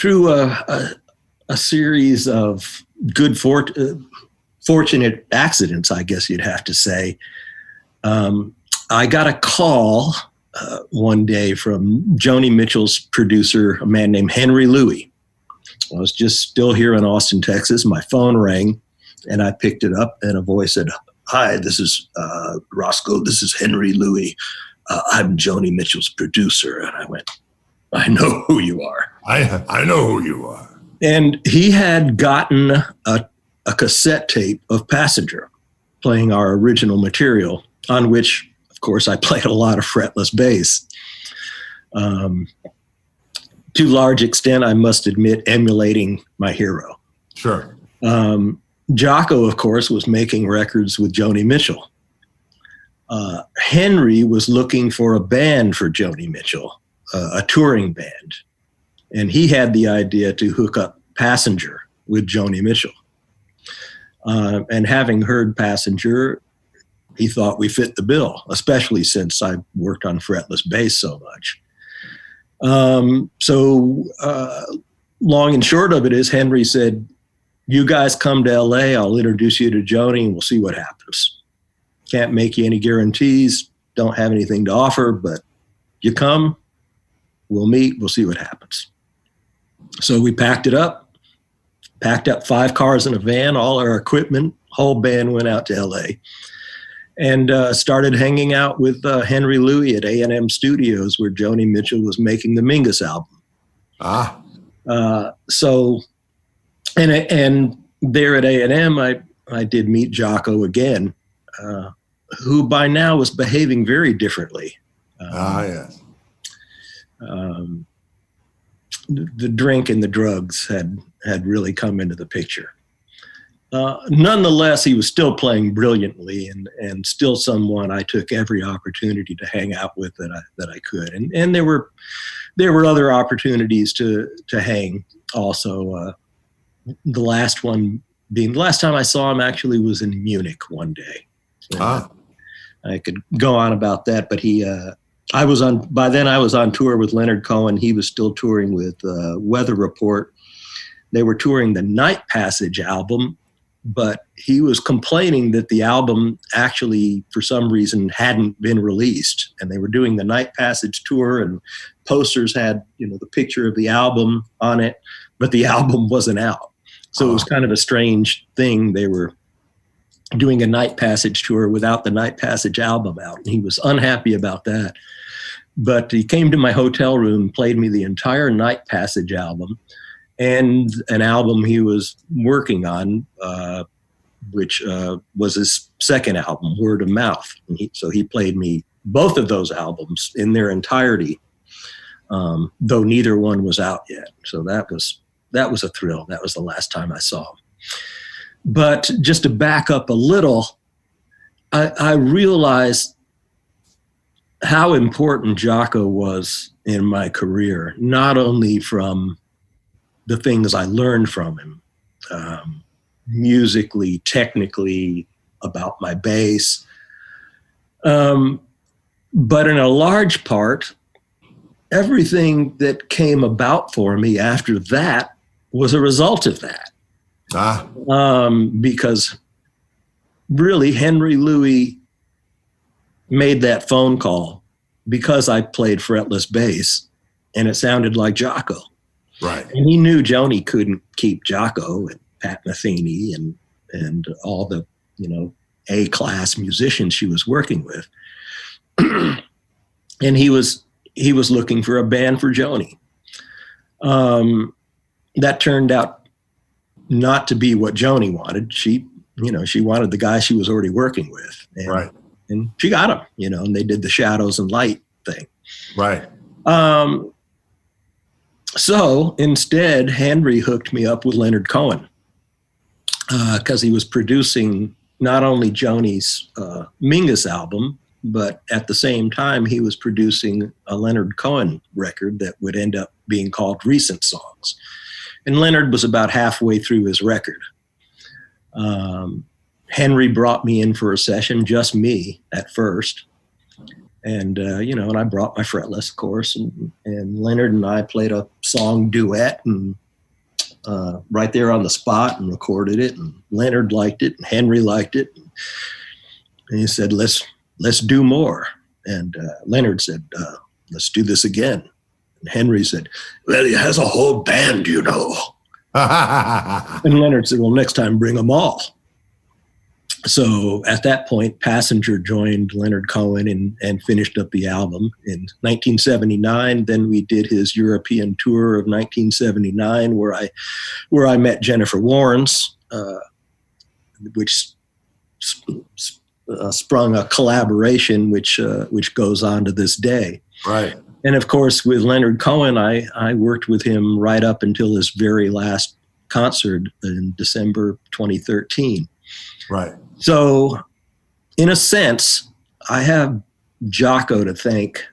through a series of good fortunate accidents, I guess you'd have to say, I got a call one day from Joni Mitchell's producer, a man named Henry Louie. I was just still here in Austin, Texas. My phone rang, and I picked it up, and a voice said, "Hi, this is Roscoe. This is Henry Louie. I'm Joni Mitchell's producer." And I went, "I know who you are. I know who you are." And he had gotten a cassette tape of Passenger, playing our original material, on which, of course, I played a lot of fretless bass. To large extent, I must admit, emulating my hero. Sure. Jaco, of course, was making records with Joni Mitchell. Henry was looking for a band for Joni Mitchell, a touring band. And he had the idea to hook up Passenger with Joni Mitchell. And having heard Passenger, he thought we fit the bill, especially since I worked on fretless bass so much. So long and short of it is, Henry said, "You guys come to LA, I'll introduce you to Joni, and we'll see what happens. Can't make you any guarantees, don't have anything to offer, but you come, we'll meet, we'll see what happens." So we packed up 5 cars in a van, all our equipment, whole band went out to LA, and started hanging out with Henry Louie at A&M Studios, where Joni Mitchell was making the Mingus album. And there at A&M, I did meet Jaco again, who by now was behaving very differently. Yes. The drink and the drugs had really come into the picture. Nonetheless, he was still playing brilliantly, and still someone I took every opportunity to hang out with that I could. And there were other opportunities to hang also. The last time I saw him actually was in Munich one day. I could go on about that, but by then I was on tour with Leonard Cohen. He was still touring with Weather Report. They were touring the Night Passage album, but he was complaining that the album actually, for some reason, hadn't been released. And they were doing the Night Passage tour, and posters had, the picture of the album on it, but the album wasn't out. So it was kind of a strange thing. They were doing a Night Passage tour without the Night Passage album out. And he was unhappy about that. But he came to my hotel room, played me the entire Night Passage album, and an album he was working on, which was his second album, Word of Mouth. And so he played me both of those albums in their entirety, though neither one was out yet. So that was a thrill. That was the last time I saw him. But just to back up a little, I realized how important Jaco was in my career, not only from the things I learned from him, musically, technically, about my bass, but in a large part, everything that came about for me after that was a result of that. Because really, Henry Louie made that phone call because I played fretless bass, and it sounded like Jaco. Right. And he knew Joni couldn't keep Jaco and Pat Metheny and all the, A-class musicians she was working with. And he was looking for a band for Joni. That turned out not to be what Joni wanted. She wanted the guy she was already working with. And, right. And she got him, and they did the Shadows and Light thing. Right. So instead, Henry hooked me up with Leonard Cohen because he was producing not only Joni's Mingus album, but at the same time, he was producing a Leonard Cohen record that would end up being called Recent Songs. And Leonard was about halfway through his record. Henry brought me in for a session, just me at first. And, and I brought my fretless, of course, and Leonard and I played a song duet and right there on the spot and recorded it. And Leonard liked it and Henry liked it. And he said, let's do more. And Leonard said, let's do this again. And Henry said, well, he has a whole band, you know. And Leonard said, well, next time bring them all. So at that point, Passenger joined Leonard Cohen and finished up the album in 1979. Then we did his European tour of 1979, where I met Jennifer Warnes, which sprung a collaboration which goes on to this day. Right. And of course, with Leonard Cohen, I worked with him right up until his very last concert in December 2013. Right. So, in a sense, I have Jaco to thank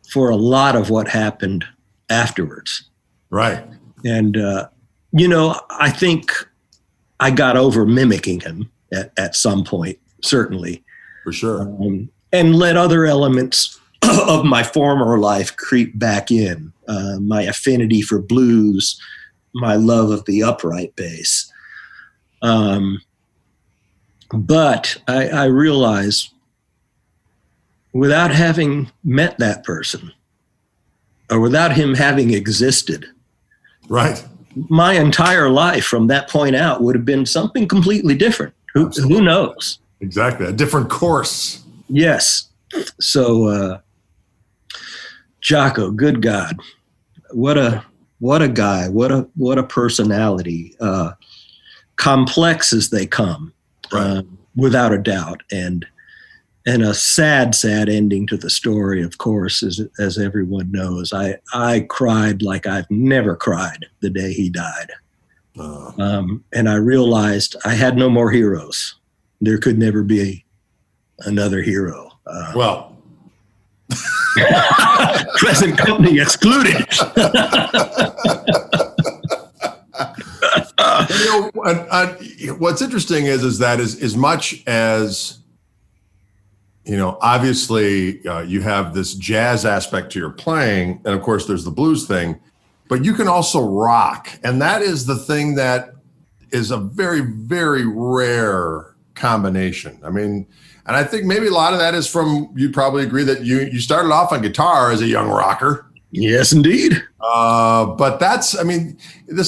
for a lot of what happened afterwards. Right. And, I think I got over mimicking him at some point, certainly. For sure. And let other elements of my former life creep back in. My affinity for blues, my love of the upright bass. But I realize without having met that person or without him having existed, right, my entire life from that point out would have been something completely different. Who knows? Exactly. A different course. Yes. So, Jaco, good God, what a guy, what a personality, complex as they come. Right. Without a doubt, and a sad ending to the story, of course, as everyone knows. I cried like I've never cried the day he died, and I realized I had no more heroes. There could never be another hero. Well, present company excluded. What's interesting is that as much as, obviously you have this jazz aspect to your playing, and of course there's the blues thing, but you can also rock. And that is the thing that is a very, very rare combination. I mean, and I think maybe a lot of that is from, you'd probably agree that you started off on guitar as a young rocker. Yes, indeed. But this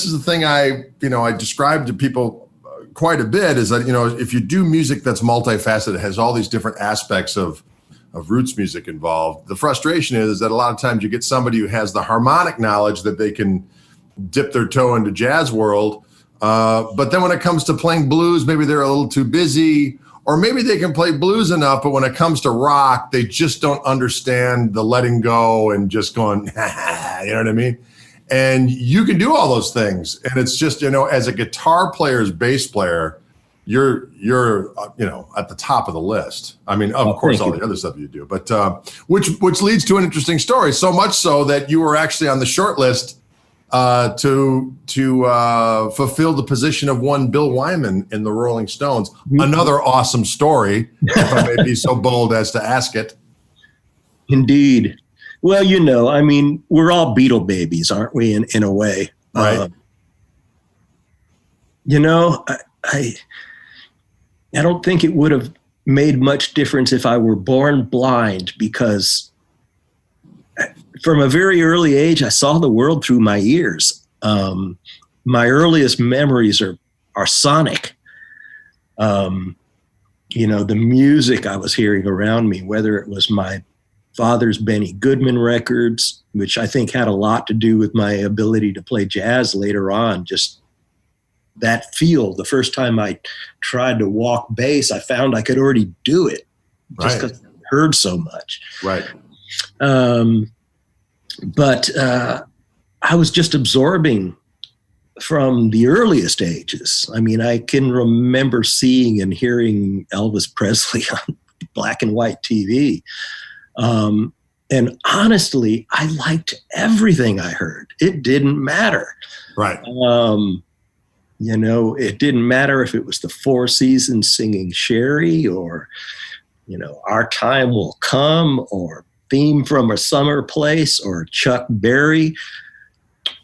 is the thing I describe to people quite a bit is that, if you do music that's multifaceted, has all these different aspects of roots music involved, the frustration is that a lot of times you get somebody who has the harmonic knowledge that they can dip their toe into jazz world. But then when it comes to playing blues, maybe they're a little too busy, or maybe they can play blues enough, but when it comes to rock, they just don't understand the letting go and just going, you know what I mean? And you can do all those things. And it's just, as a guitar player's bass player, you're at the top of the list. I mean, of course, all the other stuff you do, but which leads to an interesting story. So much so that you were actually on the short list to fulfill the position of one Bill Wyman in the Rolling Stones. Another awesome story, if I may be so bold as to ask it. Indeed. Well, we're all Beatle babies, aren't we, in a way? Right. I don't think it would have made much difference if I were born blind, because from a very early age, I saw the world through my ears. My earliest memories are sonic. The music I was hearing around me, whether it was my father's Benny Goodman records, which I think had a lot to do with my ability to play jazz later on, just that feel. The first time I tried to walk bass, I found I could already do it just because I heard so much. Right. But I was just absorbing from the earliest ages. I mean, I can remember seeing and hearing Elvis Presley on black and white TV. And honestly, I liked everything I heard. It didn't matter. Right. It didn't matter if it was the Four Seasons singing Sherry or Our Time Will Come, or Theme from a Summer Place, or Chuck Berry.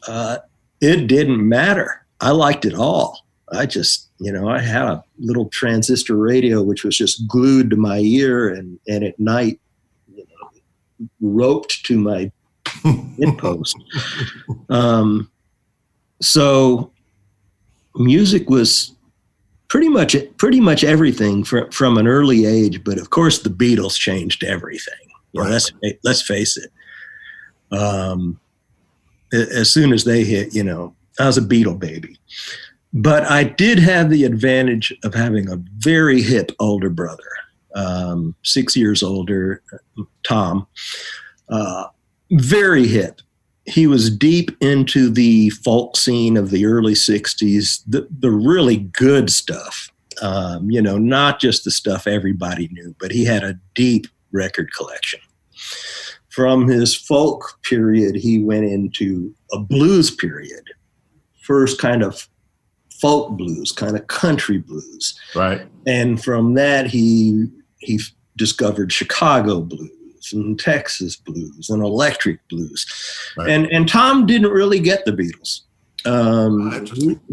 It didn't matter. I liked it all. I just, I had a little transistor radio, which was just glued to my ear, and at night, roped to my midpost. So music was pretty much everything from an early age. But of course, the Beatles changed everything. Right. Let's face it. As soon as they hit, I was a Beatle baby. But I did have the advantage of having a very hip older brother, 6 years older, Tom, very hip. He was deep into the folk scene of the early 60s, the really good stuff, not just the stuff everybody knew, but he had a deep record collection. From his folk period, he went into a blues period, first kind of folk blues, kind of country blues. Right. And from that, he discovered Chicago blues and Texas blues and electric blues. Right. And Tom didn't really get the Beatles.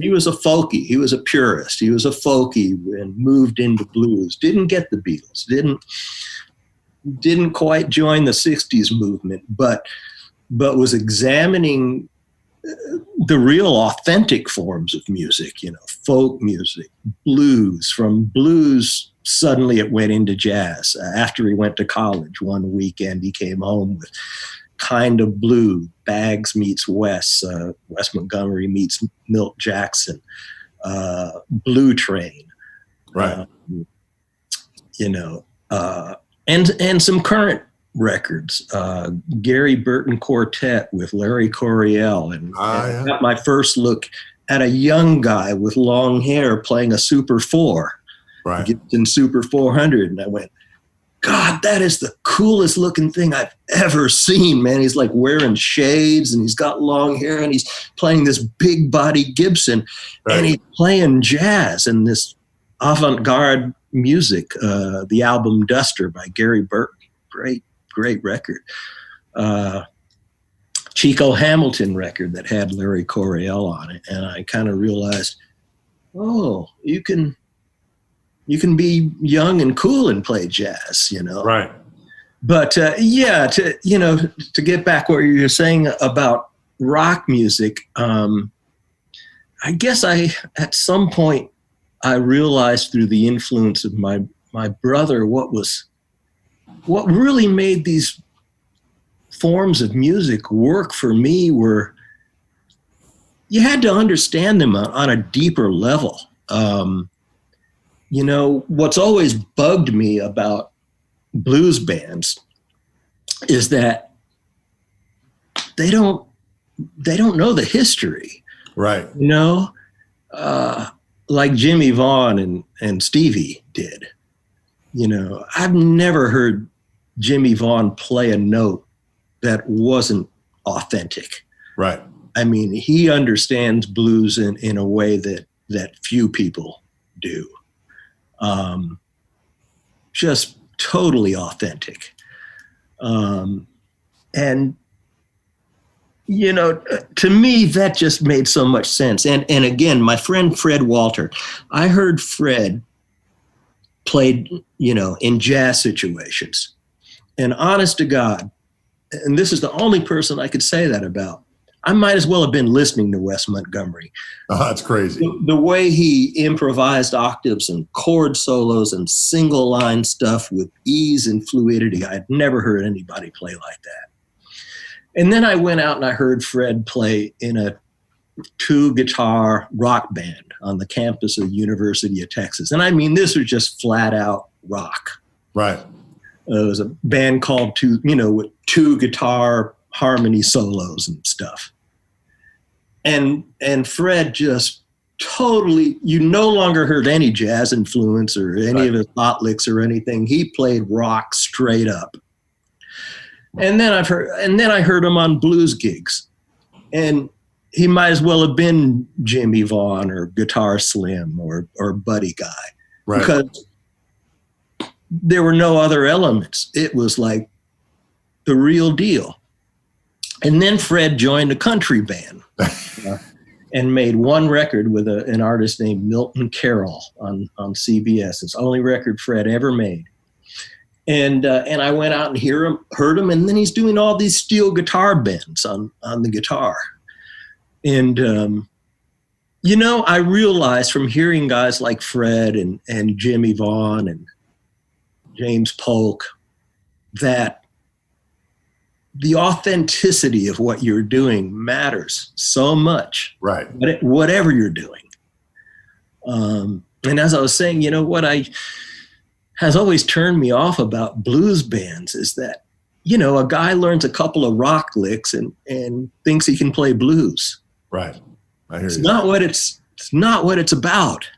He was a folkie. He was a purist. He was a folkie and moved into blues. Didn't get the Beatles. Didn't quite join the 60s movement, but was examining the real authentic forms of music, folk music, blues. From blues, suddenly it went into jazz. After he went to college one weekend, he came home with Kind of Blue, Baggs meets Wes, Wes Montgomery meets Milt Jackson, Blue Train. Right. And some current records, Gary Burton Quartet with Larry Coryell, and I got my first look at a young guy with long hair playing a Super 4, right, Gibson Super 400, and I went, God, that is the coolest looking thing I've ever seen, man. He's like wearing shades, and he's got long hair, and he's playing this big body Gibson, right, and he's playing jazz and this avant-garde music, the album Duster by Gary Burton. Great record. Chico Hamilton record that had Larry Coryell on it. And I kind of realized, you can be young and cool and play jazz, Right. But to get back what you were saying about rock music, I guess at some point I realized through the influence of my brother what really made these forms of music work for me were you had to understand them on a deeper level. What's always bugged me about blues bands is that they don't know the history. Right. Like Jimmie Vaughan and Stevie did. I've never heard Jimmie Vaughan play a note that wasn't authentic. Right. I mean, he understands blues in a way that few people do. Just totally authentic. And, to me, that just made so much sense. And again, my friend Fred Walter, I heard Fred played, in jazz situations. And honest to God, and this is the only person I could say that about, I might as well have been listening to Wes Montgomery. Oh, that's crazy. The way he improvised octaves and chord solos and single line stuff with ease and fluidity, I had never heard anybody play like that. And then I went out and I heard Fred play in a 2-guitar rock band on the campus of the University of Texas. And I mean, this was just flat out rock. Right. It was a band called with 2-guitar harmony solos and stuff. And Fred just totally, you no longer heard any jazz influence or any of his hot licks or anything. He played rock straight up. And then I heard him on blues gigs. And he might as well have been Jimmie Vaughan or Guitar Slim or Buddy Guy. Right. Because there were no other elements. It was like the real deal. And then Fred joined a country band and made one record with an artist named Milton Carroll on CBS. It's the only record Fred ever made. And I went out and heard him, and then he's doing all these steel guitar bends on the guitar. And, I realized from hearing guys like Fred and Jimmie Vaughan and James Polk that the authenticity of what you're doing matters so much, right? Whatever you're doing. And as I was saying, what has always turned me off about blues bands is that, a guy learns a couple of rock licks and thinks he can play blues. Right. I hear it's you. It's not what it's about,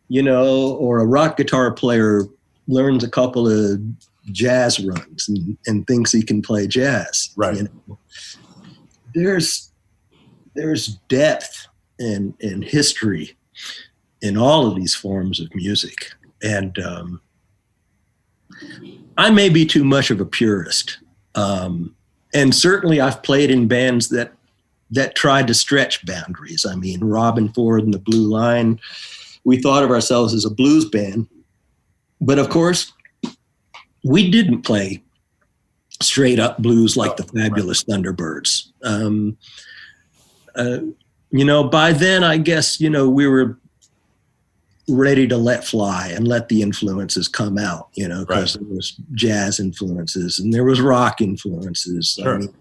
or a rock guitar player learns a couple of jazz runs and thinks he can play jazz. Right. There's depth and history in all of these forms of music. And I may be too much of a purist. And certainly I've played in bands that tried to stretch boundaries. I mean, Robin Ford and the Blue Line, we thought of ourselves as a blues band. But of course, we didn't play straight up blues like the Fabulous Thunderbirds. By then, I guess, we were ready to let fly and let the influences come out, because there was jazz influences and there was rock influences. Sure. I mean,